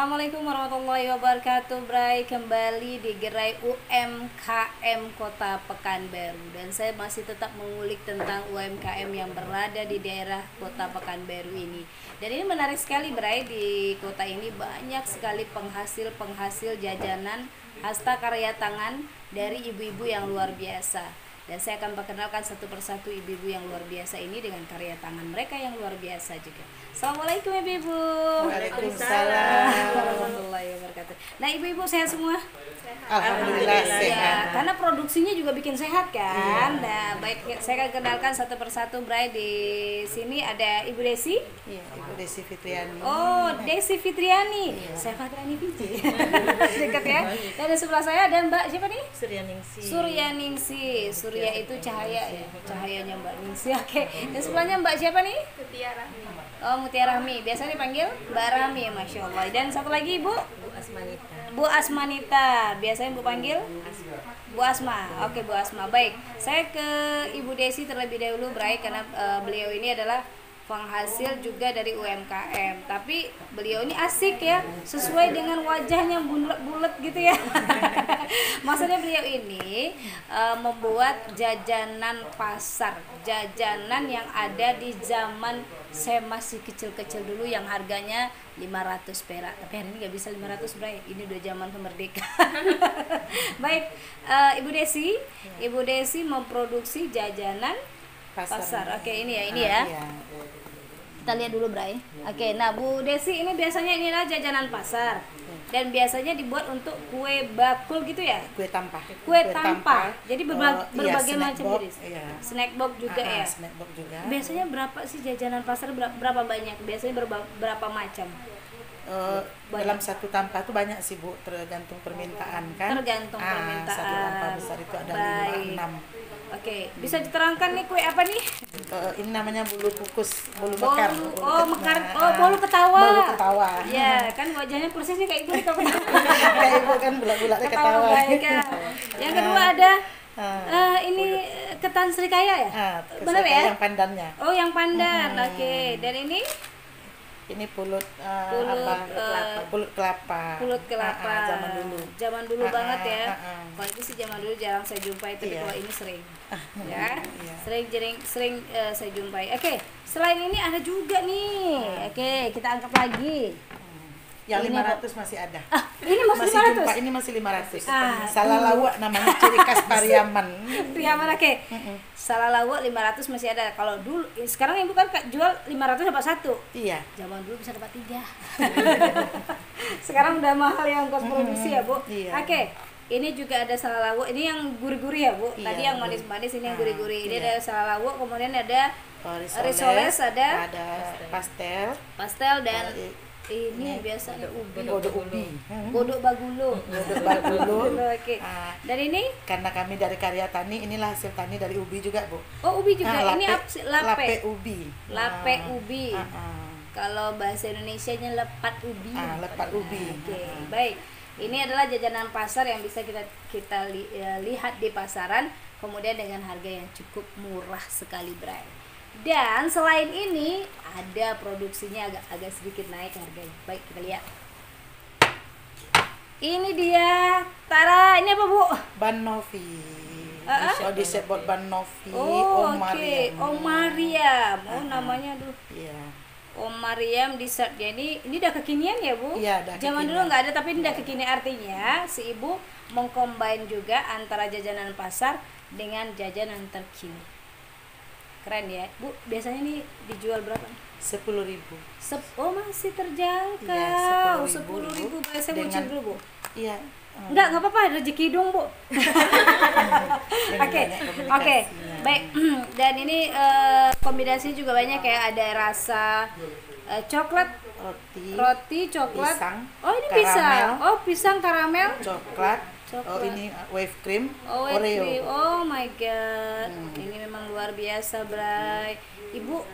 Assalamualaikum warahmatullahi wabarakatuh. Bray, kembali di gerai UMKM Kota Pekanbaru. Dan saya masih tetap mengulik tentang UMKM yang berada di daerah Kota Pekanbaru ini. Dan ini menarik sekali, Bray. Di kota ini banyak sekali penghasil jajanan hasta karya tangan dari ibu-ibu yang luar biasa. Dan saya akan perkenalkan satu persatu ibu-ibu yang luar biasa ini dengan karya tangan mereka yang luar biasa juga. Assalamualaikum ibu-ibu. Waalaikumsalam warahmatullahi wabarakatuh. Nah ibu-ibu sehat semua? Alhamdulillah Ya, sehat. karena produksinya juga bikin sehat kan. Nah baik, saya akan kenalkan satu persatu. Bray, di sini ada Ibu Desi. Iya, Ibu Desi Fitriani. Oh, Desi Fitriani. Saya Fitriani Fitri. Dekat ya. Dan di sebelah saya ada Mbak siapa nih? Suryaningsi. Surya itu cahaya ya. Cahayanya Mbak Ningsi. Oke. Dan sebelahnya Mbak siapa nih? Mutia Rahmi. Oh, Mutia Rahmi. Biasa dipanggil Mbak Rahmi, Masya Allah. Dan satu lagi Ibu? Asmanita. Bu Asmanita. Biasanya Bu panggil? Bu Asma. Oke, Bu Asma. Baik. Saya ke Ibu Desi terlebih dahulu, Bray, karena beliau ini adalah penghasil juga dari UMKM, tapi beliau ini asik ya, sesuai dengan wajahnya bulat gitu ya. Maksudnya beliau ini membuat jajanan pasar, jajanan yang ada di zaman saya masih kecil-kecil dulu yang harganya 500 perak. Tapi hari ini nggak bisa 500, Bray. Ini udah zaman kemerdekaan. Baik, Ibu Desi memproduksi jajanan pasar. Oke, ini ya. Iya. Kita lihat dulu, Bray. Oke, nah Bu Desi ini biasanya inilah jajanan pasar. Dan biasanya dibuat untuk kue bakul gitu ya? Kue tampah. Kue tampah. Jadi berbagai snack macam box, jenis. iya. Snack box juga ya. Snack box juga. Biasanya berapa sih jajanan pasar, berapa banyak? Biasanya berapa macam? Dalam satu tampah itu banyak sih, Bu, tergantung permintaan kan. Tergantung permintaan. Satu tampah besar itu ada Baik. 5, 6. Oke, bisa diterangkan nih kue apa nih? Ini namanya bulu kukus, bulu mekar. Bolu ketawa. Bolu ketawa. Ya, kan wajahnya persisnya kayak itu kalau Kayak Ibu kan bulat-bulat ketawa. baik ya. Yang kedua ada ini ketan serikaya ya? Benar ya? Yang pandannya. Oh, yang pandan. Oke. Dan ini Ini pulut pulut kelapa. pulut kelapa. Zaman dulu. Zaman dulu banget ya. Kalau itu sih zaman dulu jarang saya jumpai, tapi Iya. kalau ini sering. Ya. Iya. Sering saya jumpai. Oke, selain ini ada juga nih. Oke, kita angkat lagi. Yang Ini 500 masih ada. Ini masih 500. Jumpa, ini masih 500. Ah, Salah lawak namanya, ciri khas Pariaman. Pariaman, oke. Salah lawak 500 masih ada. Kalau dulu, sekarang Ibu kan jual 500 dapat satu. Iya. Zaman dulu bisa dapat 3. Sekarang udah mahal yang kos produksi ya, Bu. Iya. Oke. Ini juga ada salah lawak. Ini yang gurih-guri ya, Bu. Iya, Tadi yang manis-manis, ini yang gurih-guri. Ini iya. ada salah lawak, kemudian ada Risoles, ada pastel dan ini biasa ada ubi. godok ubi. Godok bagulo. Godok bagulo. Oke. Dan ini Karena kami dari karya tani, inilah hasil tani dari ubi juga, Bu. oh ubi juga. Ini lape ubi. Lape ubi. Kalau bahasa Indonesianya lepat ubi. Lepat ubi. Oke, baik. Ini adalah jajanan pasar yang bisa kita lihat di pasaran, kemudian dengan harga yang cukup murah sekali, Bray. Dan selain ini ada produksinya agak sedikit naik harganya. Baik, kita lihat. Ini dia. Tara, ini apa, Bu? Ban Novi. Disebut Ban Novi. Oh, oke. Mariam. Om Mariam. Oh, namanya aduh. Iya. Om Mariam dessert. Jadi ini udah kekinian ya, Bu? Iya, udah Zaman kekinian. dulu nggak ada, tapi ini udah kekinian, artinya si ibu mengcombine juga antara jajanan pasar dengan jajanan terkini. Keren ya, Bu. Biasanya nih dijual berapa? 10.000. Oh, masih terjangkau. Iya, 10.000. Saya mau cek dulu, Bu. Iya. Enggak apa-apa, rezeki dong, Bu. Oke. Baik. Dan ini kombinasi juga banyak ya, ada rasa coklat, roti coklat. Pisang, oh, ini karamel. pisang. Oh, pisang karamel. Coklat. Coklat. Ini wave cream. Oh, Oreo. cream. Oh my god. Ini memang luar biasa, Bray. Ibu,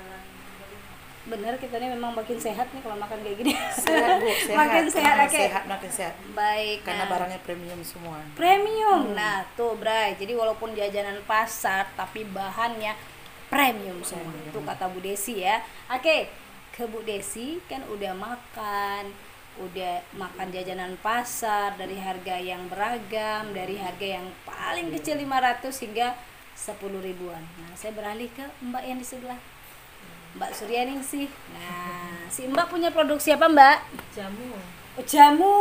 bener kita ini memang makin sehat nih kalau makan kayak gini. Sehat, Bu. Sehat. Makin sehat, oke. Sehat, makin sehat. Baik. Karena nah. barangnya premium semua. Premium. Nah, tuh, Bray. Jadi walaupun jajanan pasar tapi bahannya premium semua. Itu kata Bu Desi ya. Oke. Ke Bu Desi kan udah makan, udah makan jajanan pasar dari harga yang beragam, dari harga yang paling kecil 500 hingga 10 ribuan. Nah, saya beralih ke Mbak yang di sebelah, Mbak Suryaning sih. Nah, si Mbak punya produksi apa, Mbak? Jamu. Oh, jamu.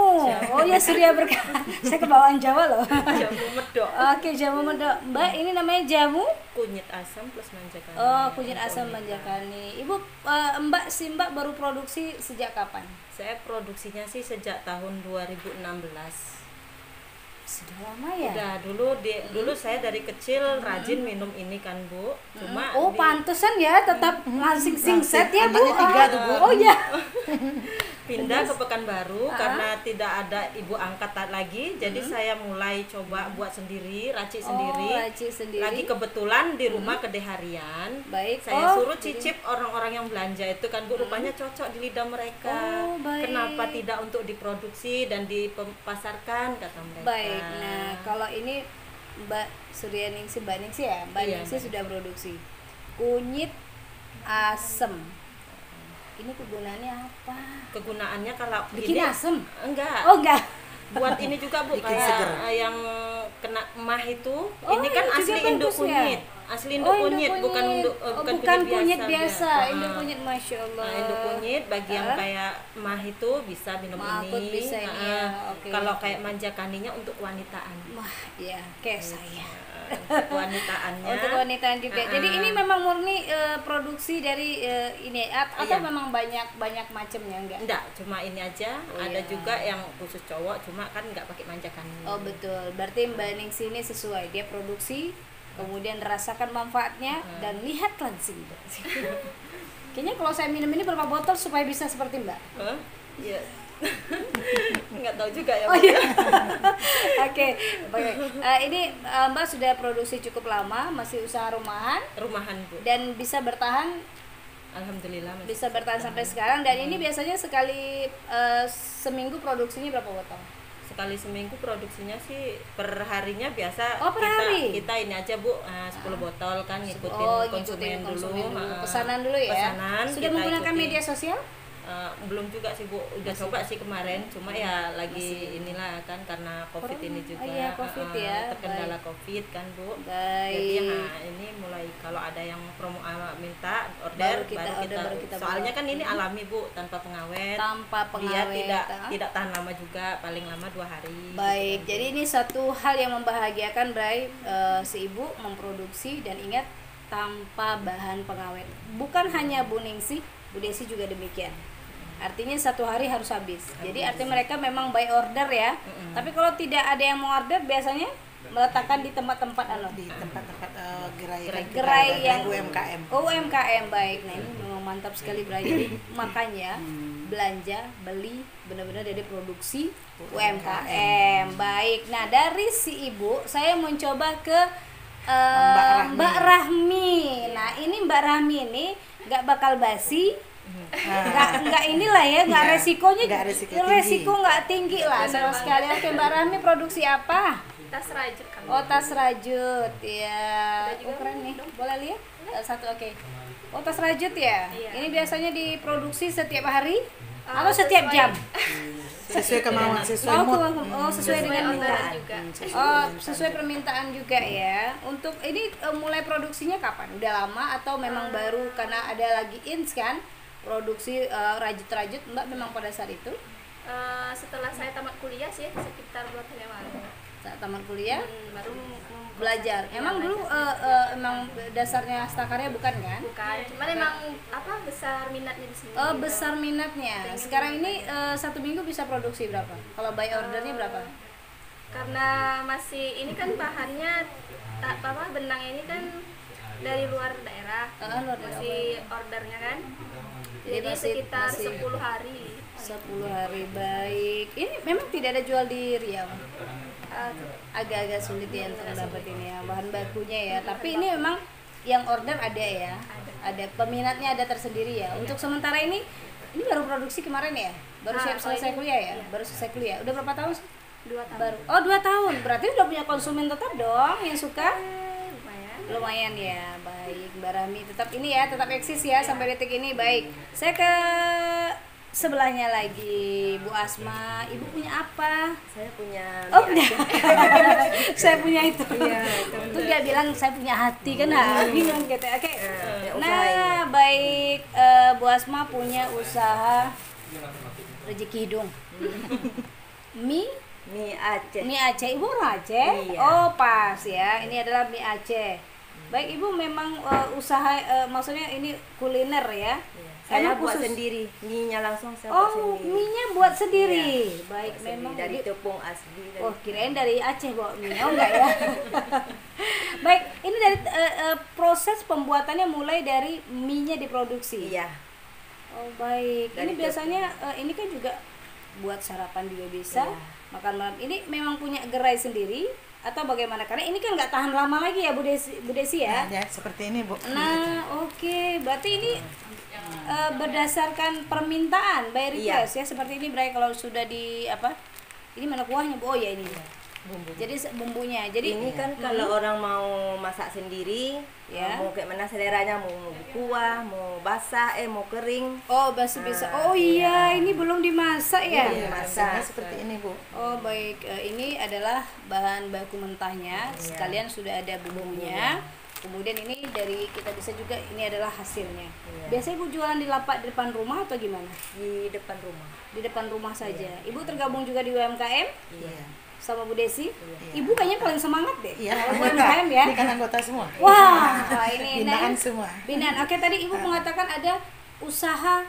Oh ya, Surya Berkah. Saya kebawaan Jawa loh. Jamu medok. Oke, jamu medok. Mbak, ini namanya jamu Kunyit asam plus manjakani. oh kunyit asam manjakani. Ibu, si Mbak baru produksi sejak kapan? Saya produksinya sih sejak tahun 2016. Sudah lama ya? Udah dulu saya dari kecil rajin minum ini kan Bu. Cuma Oh, pantesan ya tetap langsing singset ya, Bu. Anaknya 3 tuh, Bu. Oh ya. pindah ke Pekanbaru karena tidak ada ibu angkat lagi, jadi saya mulai coba buat sendiri, racik sendiri. Racik sendiri. Lagi kebetulan di rumah kedai harian. Baik. Saya suruh cicip orang-orang yang belanja itu kan Bu, rupanya cocok di lidah mereka. Oh, baik. Kenapa tidak untuk diproduksi dan dipasarkan kata mereka. Baik. Nah, kalau ini Mbak Suryaningsih, Mbak Ningsih ya, Mbak Iya, Ningsih sudah produksi kunyit asem. Ini kegunaannya apa? Kegunaannya kalau Bikin ini asem? enggak. Oh enggak. Buat ini juga Bu, Bikin kayak seger. yang kena emah itu. Oh, ini kan ini juga asli induk bagus ya? kunyit. Asli induk Oh, kunyit, bukan bukan kunyit biasa, biasa. induk kunyit, Masya Allah. Nah, induk kunyit bagi yang kayak emah itu bisa minum Mahkut ini. bisa ini ya, oke. Kalau kayak manjakaninya untuk kewanitaan. Wah, ya, kayak saya. Kewanitaannya. Untuk wanita juga. Jadi ini memang murni produksi dari ini atau Iya. memang banyak macamnya enggak? Enggak, cuma ini aja. Oh, Ada iya. juga yang khusus cowok, cuma kan nggak pakai manjakani. Oh betul. Berarti Mbak Ningsih ini sesuai. Dia produksi, kemudian rasakan manfaatnya dan lihat langsung. Kayaknya kalau saya minum ini berapa botol supaya bisa seperti Mbak? Hah? Iya. Nggak tahu juga ya. Oh Bu. iya. Oke. Ini Mbak sudah produksi cukup lama, masih usaha rumahan Rumahan Bu. dan bisa bertahan Alhamdulillah masih bisa bertahan sampai sekarang. Dan ini biasanya sekali seminggu produksinya berapa botol? sekali seminggu produksinya sih per harinya biasa. Oh, per hari? Kita ini aja Bu, 10 botol kan ngikutin Ngikutin konsumen dulu. ha. Pesanan dulu ya. Pesanan Sudah kita menggunakan ikutin. media sosial? Belum juga sih Bu, udah coba sih kemarin, cuma ya lagi inilah kan karena Covid Corona. ini juga. Oh iya, Covid ya. Terkendala Covid kan Bu. Baik. Jadi ini mulai kalau ada yang promo minta order Baru kita order, baru kita soalnya buat. kan ini alami Bu, tanpa pengawet. Tanpa Dia pengawet. tidak tahan lama juga, paling lama 2 hari. Baik, gitu kan, jadi ini satu hal yang membahagiakan Bray, si ibu memproduksi dan ingat tanpa bahan pengawet. Bukan hanya Bu Ningsih, Bu Desi juga demikian. Artinya satu hari harus habis. Jadi artinya mereka memang by order ya. Tapi kalau tidak ada yang mau order biasanya meletakkan di tempat-tempat Di tempat-tempat gerai Gerai yang UMKM. UMKM baik. Nah ini memang mantap sekali Bray. Jadi makanya belanja beli benar-benar dari produksi UMKM. Baik. Nah dari si ibu saya mencoba ke Mbak Rahmi. Nah ini Mbak Rahmi ini nggak bakal basi. Nggak inilah ya, nggak Iya, resikonya nggak resiko nggak tinggi lah sama sekali. Oke Mbak Rahmi produksi apa? Tas rajut kan. Oh tas rajut ya. Ada juga Keren nih, boleh lihat? Satu oke. Oh tas rajut ya. Iya. Ini biasanya diproduksi setiap hari atau Sesuai- setiap jam? Sesuai kemauan, sesuai Oh, mood. sesuai Sesuai dengan orderan permintaan. juga. Oh, sesuai permintaan juga ya. Untuk ini mulai produksinya kapan? Udah lama atau memang baru karena ada lagi ins kan? Produksi rajut-rajut Mbak memang pada saat itu Setelah saya tamat kuliah sih sekitar 2 tahun yang lalu. saat tamat kuliah Baru belajar. Iya, Emang belajar. dulu emang dasarnya hastakarya bukan kan? bukan, cuman emang besar minatnya di sini. Oh, gitu. besar minatnya. Sekarang ini satu minggu bisa produksi berapa? Kalau by ordernya berapa? Karena masih ini kan bahannya benang ini kan dari luar daerah. Luar daerah. Masih ordernya kan. Jadi Jadi masih- sekitar masih- 10 hari. 10 hari baik. Ini memang tidak ada jual di Riau. Agak-agak sulit ya untuk dapat ini ya bahan bakunya ya. Tapi ini memang yang order ada ya. Ada peminatnya ada tersendiri ya. Untuk sementara ini baru produksi kemarin ya. Baru siap kalau selesai ini- kuliah ya. iya. Baru selesai kuliah. Udah berapa tahun sih? 2 tahun. Baru. Oh 2 tahun. Berarti udah punya konsumen tetap dong yang suka. Lumayan. Lumayan ya, baik Mbak Rami tetap ini ya, tetap eksis ya sampai detik ini baik. Saya ke sebelahnya lagi Bu Asma, Ibu punya apa? Saya punya Oh, mie punya. Aceh. Saya punya itu. Iya, Itu dia bilang saya punya hati kan, bingung gitu. Oke. usaha Nah, baik, Bu Asma punya usaha rezeki hidung. Mie mie Aceh. Mie Aceh, Ibu orang Aceh? Iya. Oh pas ya, ini adalah mie Aceh. Baik Ibu memang usaha, maksudnya ini kuliner ya? Iya. Saya Emang buat khusus? sendiri, mie-nya langsung saya buat Oh, sendiri. mie-nya buat sendiri. Iya, Baik, buat sendiri. memang Dari di- tepung asli. Oh, kirain dari Aceh bawa mie. Oh enggak ya? Baik, ini dari proses pembuatannya mulai dari mie-nya diproduksi. Iya. Oh, baik. Dari Ini biasanya ini kan juga buat sarapan juga bisa. Iya. Makan malam. Ini memang punya gerai sendiri atau bagaimana? Karena ini kan nggak tahan lama lagi ya Bu Desi ya. Nah, ya, seperti ini Bu. Nah, oke. Berarti ini berdasarkan permintaan by Iya. request ya. Seperti ini Bray, kalau sudah di apa? Ini mana kuahnya Bu? Oh ya ini. Bumbu. Jadi bumbunya. Jadi Ini kan kalau orang mau masak sendiri, Ya. mau kayak mana seleranya, mau kuah, mau basah, mau kering. oh masih bisa. Oh iya, ini belum dimasak ya. Iya, masak. rasanya seperti ini Bu. Oh baik, ini adalah bahan baku mentahnya. Iya. Sekalian sudah ada bumbunya. Kemudian ini dari kita bisa juga, ini adalah hasilnya. Iya. Biasanya Ibu jualan di lapak di depan rumah atau gimana? Di depan rumah. Di depan rumah saja. Ibu tergabung juga di UMKM Iya. sama Bu Desi. Iya. Ibu kayaknya paling semangat deh. Iya. Kalau UMKM ya. Ini kan anggota semua. Wah, ini Binaan nah, semua. binaan. Oke, tadi Ibu mengatakan ada usaha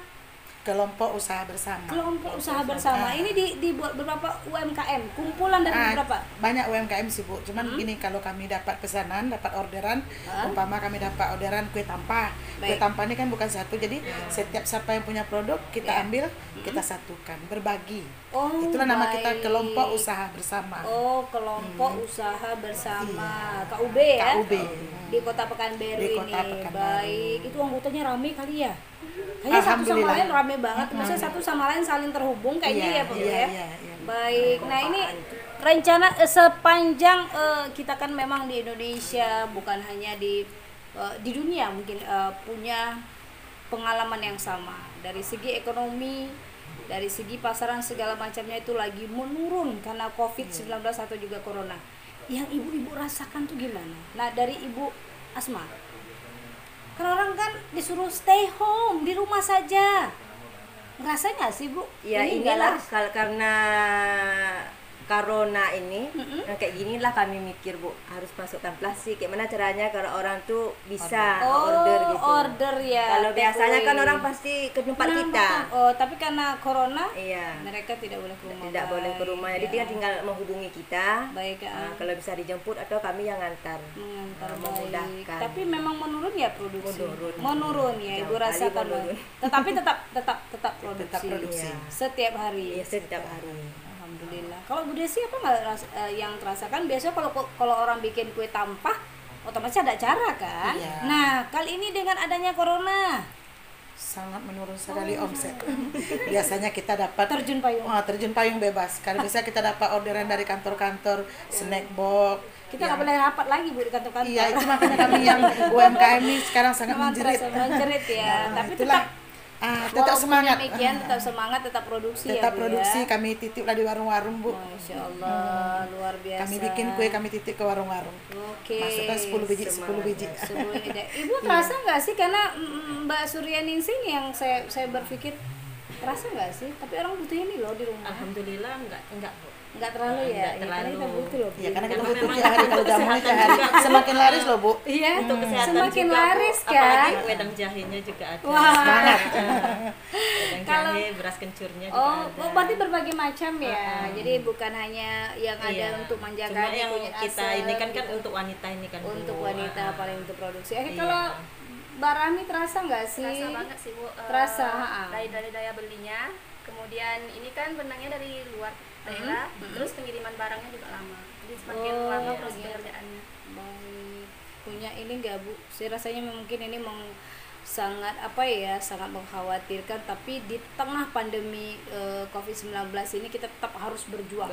Kelompok usaha bersama. kelompok usaha bersama. Ini dibuat beberapa UMKM, kumpulan dari beberapa. Banyak UMKM sih Bu, cuman gini, kalau kami dapat pesanan, dapat orderan, umpama kami dapat orderan kue tampah. Kue Baik. tampah ini kan bukan satu, jadi setiap siapa yang punya produk kita Ya. ambil, kita satukan, berbagi. Oh, Itulah nama kita, baik. kelompok usaha bersama. Oh, kelompok usaha bersama KUB ya. KUB. Di Kota Pekanbaru Di ini. Kota Pekanbaru. Baik, itu anggotanya rame kali ya. Kayaknya satu sama Alhamdulillah. lain rame banget. Maksudnya satu sama lain saling terhubung kayaknya Iya, ya, Bu iya, ya. iya, iya. Baik. Nah, ini rencana sepanjang kita kan memang di Indonesia, bukan hanya di dunia mungkin punya pengalaman yang sama. Dari segi ekonomi, dari segi pasaran segala macamnya itu lagi menurun karena COVID-19 atau juga corona. Yang ibu-ibu rasakan tuh gimana? Nah, dari Ibu Asma, kan orang kan disuruh stay home di rumah saja, ngerasa nggak sih Bu? Ya Ini inilah nggak karena corona ini, Mm-mm. nah kayak ginilah kami mikir Bu, harus masukkan plastik. Gimana caranya kalau orang tuh bisa Oh, order gitu. order ya. Kalau take biasanya kan away. orang pasti ke tempat Nah, kita. betul. Oh, tapi karena corona Iya. mereka tidak boleh ke rumah. Tidak boleh ke rumah. Jadi Baik, dia ya. tinggal menghubungi kita. Baik, ya. Kalau bisa dijemput atau kami yang antar. Mengantar baik. memudahkan. Tapi memang menurun ya produksi. Menurun. Ya, Jauh Ibu kali rasakan. menurun. Tetapi tetap produksi. Tetap produksi. Iya. Setiap hari. Iya, setiap hari. Alhamdulillah. Kalau Bu Desi apa nggak yang terasakan? Biasanya kalau orang bikin kue tampah, otomatis ada cara kan? Iya. Nah, kali ini dengan adanya corona, Sangat menurun sekali omset. Biasanya kita dapat terjun payung. terjun payung bebas. Kalau bisa kita dapat orderan dari kantor-kantor, snack box. Kita nggak boleh rapat lagi Bu di kantor-kantor. Iya, itu makanya kami yang UMKM ini sekarang sangat Memang menjerit. terasa menjerit ya. Nah, Tapi itulah. tetap Tetap walaupun semangat. demikian, tetap semangat, tetap produksi Tetap ya Bu produksi, ya. kami titiplah di warung-warung Bu. Masya Allah, luar biasa. Kami bikin kue, kami titip ke warung-warung. Oke. Masukkan 10 biji, 10 biji. 10 biji. Ibu terasa nggak sih, karena Mbak Suryaningsih yang saya berpikir terasa nggak sih? Tapi orang butuh ini loh di rumah. Alhamdulillah enggak Bu. Nggak terlalu ya, Nggak ya karena kita terlalu. butuh loh. Ya karena kita Karena butuh memang tiap hari, kalau jamunya tiap hari semakin laris loh Bu. Iya, Untuk kesehatan semakin juga, Bu. laris kan. Apalagi wedang jahenya juga ada. Wah. Semangat. Wedang Kalau- jahe, beras kencurnya juga Oh, ada. oh, berarti berbagai macam ya. Jadi bukan hanya yang ada Iya. untuk menjaga Cuma yang kunyit kita asam ini kan gitu. untuk wanita ini kan Bu. Untuk wanita paling untuk produksi. Iya. Kalau Mbak Rami terasa nggak sih? Terasa banget sih Bu. Terasa, ha-ha. Dari daya belinya. Kemudian ini kan benangnya dari luar daerah, terus pengiriman barangnya juga lama. Jadi semakin Oh, lama iya. proses pengerjaannya. Baik. Punya ini nggak Bu? Saya rasanya mungkin ini sangat apa ya, sangat mengkhawatirkan, tapi di tengah pandemi COVID-19 ini kita tetap harus berjuang.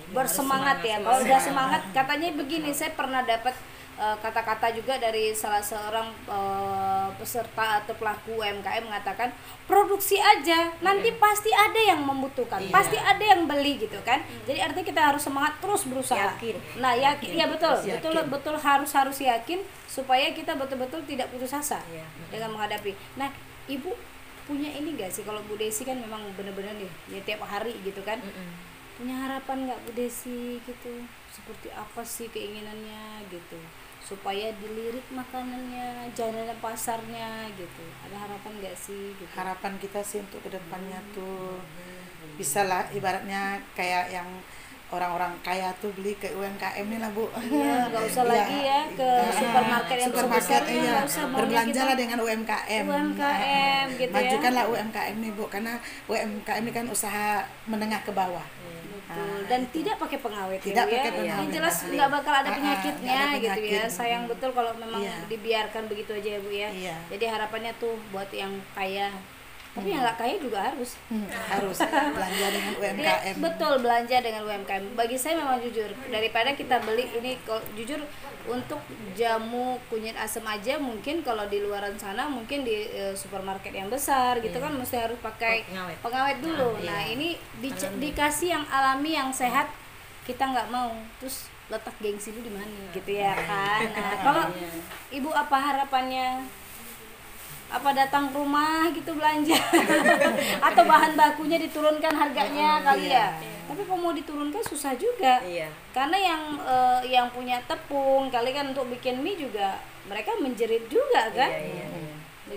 Bersemangat ya. Kalau udah semangat, katanya begini, saya pernah dapat kata-kata juga dari salah seorang peserta atau pelaku UMKM mengatakan produksi aja, nanti pasti ada yang membutuhkan, pasti ada yang beli gitu kan. Jadi artinya kita harus semangat terus berusaha. Yakin. Nah, yakin, ya betul, Yakin. betul harus yakin supaya kita betul-betul tidak putus asa Iya. dengan menghadapi. Nah, Ibu punya ini gak sih, kalau Bu Desi kan memang benar-benar nih ya tiap hari gitu kan, punya harapan nggak Bu Desi gitu, seperti apa sih keinginannya gitu supaya dilirik makanannya, jajanan pasarnya gitu, ada harapan nggak sih gitu? Harapan kita sih untuk kedepannya tuh bisa lah ibaratnya kayak yang orang-orang kaya tuh beli ke UMKM nih lah Bu. Iya, nggak usah Iya. lagi ya ke supermarket yang Supermarket, besar, iya. nggak usah, maunya Berbelanja lah kita dengan UMKM. UMKM gitu ya. Majukanlah UMKM nih Bu, karena UMKM ini kan usaha menengah ke bawah. Betul. Dan tidak pakai pengawet Tidak ya, Bu, pakai ya. pengawet. Yang jelas nggak bakal ada Ah, penyakitnya nggak ada gitu ya. penyakit. Sayang betul kalau memang Iya. dibiarkan begitu aja ya Bu ya. Iya. Jadi harapannya tuh buat yang kaya, tapi yang nggak kaya juga harus. Harus belanja dengan Dia, UMKM. betul, belanja dengan UMKM. Bagi saya memang jujur, daripada kita beli ini, jujur untuk jamu kunyit asam aja mungkin kalau di luaran sana mungkin di supermarket yang besar gitu kan mesti harus pakai pengawet dulu. Nah, ini dikasih yang alami yang sehat, kita nggak mau. Terus letak gengsi itu di mana gitu ya kan. Nah, kalau Ibu apa harapannya? Apa datang ke rumah gitu belanja atau bahan bakunya diturunkan harganya kali ya. Tapi kalau mau diturunkan susah juga. Iya. Karena yang punya tepung kali kan untuk bikin mie juga mereka menjerit juga kan.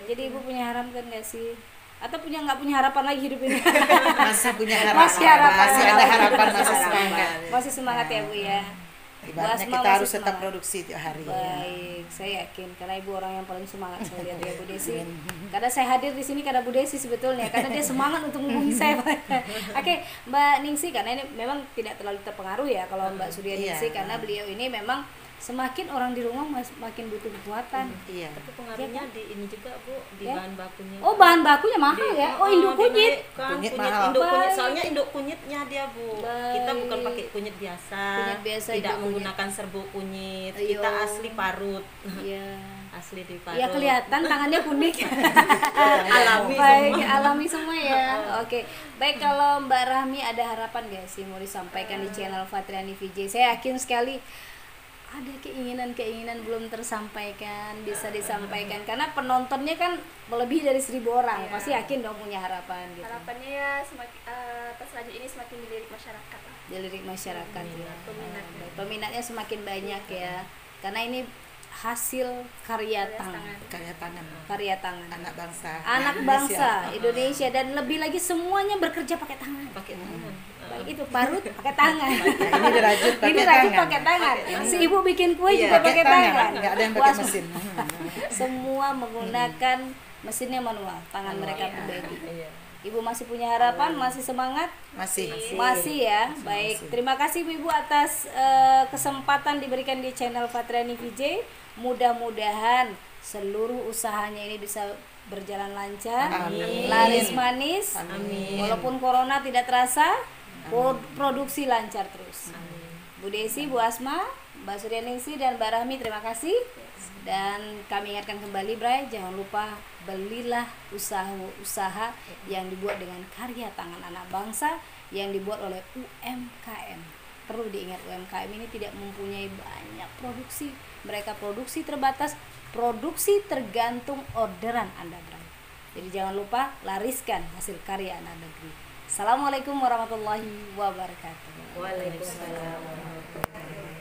Jadi Ibu punya harapan nggak sih? Atau nggak punya harapan lagi hidup ini? Masih punya harapan. Masih harapan. Masih ada harapan, masih semangat. Masih semangat ya Bu ya. Ibaratnya Bu Asma kita masih harus tetap semangat. produksi tiap hari. Baik, saya yakin karena Ibu orang yang paling semangat saya lihat ya Bu Desi. Karena saya hadir di sini karena Bu Desi sebetulnya, karena dia semangat untuk menghubungi saya. Oke, Mbak Ningsi, karena ini memang tidak terlalu terpengaruh ya kalau Mbak Surya Ningsi, karena beliau ini memang semakin orang di rumah makin butuh kekuatan. Iya. Tapi pengaruhnya di ini juga Bu, di Ya. bahan bakunya. Oh, bahan bakunya mahal ya? Oh, induk kunyit. Kunyit Kunyit mahal. induk kunyit, Baik. soalnya induk kunyitnya dia Bu. Kita bukan Baik. pakai kunyit biasa. Kunyit biasa, tidak induk kunyit. menggunakan serbuk kunyit. Ayo. Kita asli parut. Iya. Asli di parut. Ya kelihatan tangannya kuning. Alami Baik, semua. alami semua ya. Oke. Baik, kalau Mbak Rahmi ada harapan gak sih mau disampaikan di channel Fatriani VJ? Saya yakin sekali ada keinginan-keinginan belum tersampaikan, bisa disampaikan karena penontonnya kan melebihi dari 1.000 orang. Pasti yakin dong punya harapan gitu. Harapannya ya semakin selanjutnya ini semakin dilirik masyarakat lah. Dilirik masyarakat ya. Peminatnya. Peminatnya semakin banyak ya. Karena ini hasil karya tangan. Karya tangan. Anak Anak bangsa Indonesia, dan lebih lagi semuanya bekerja pakai tangan. pakai tangan. Baik itu parut pakai tangan. Ini dirajut pakai Ini rajut tangan. pakai tangan. Si ibu bikin kue Iya, juga Pakai pakai tangan, tangan. nggak ada yang Wah, pakai mesin. Semua menggunakan mesinnya manual, tangan mereka pribadi. Iya. Ibu masih punya harapan, masih semangat? Masih. Masih ya. Baik, terima kasih Bu Ibu atas kesempatan diberikan di channel Fatriani VJ. Mudah-mudahan seluruh usahanya ini bisa berjalan lancar, Amin. laris manis. Amin. Walaupun corona tidak terasa, produksi lancar terus. Bu Desi, Bu Asma, Mbak Suryaningsi dan Mbak Rahmi, terima kasih. Dan kami ingatkan kembali, Bray, jangan lupa belilah usaha-usaha yang dibuat dengan karya tangan anak bangsa, yang dibuat oleh UMKM. Perlu diingat, UMKM ini tidak mempunyai banyak produksi. Mereka produksi terbatas, produksi tergantung orderan Anda, Bray. Jadi jangan lupa lariskan hasil karya anak negeri. Assalamualaikum warahmatullahi wabarakatuh. Waalaikumsalam warahmatullahi wabarakatuh.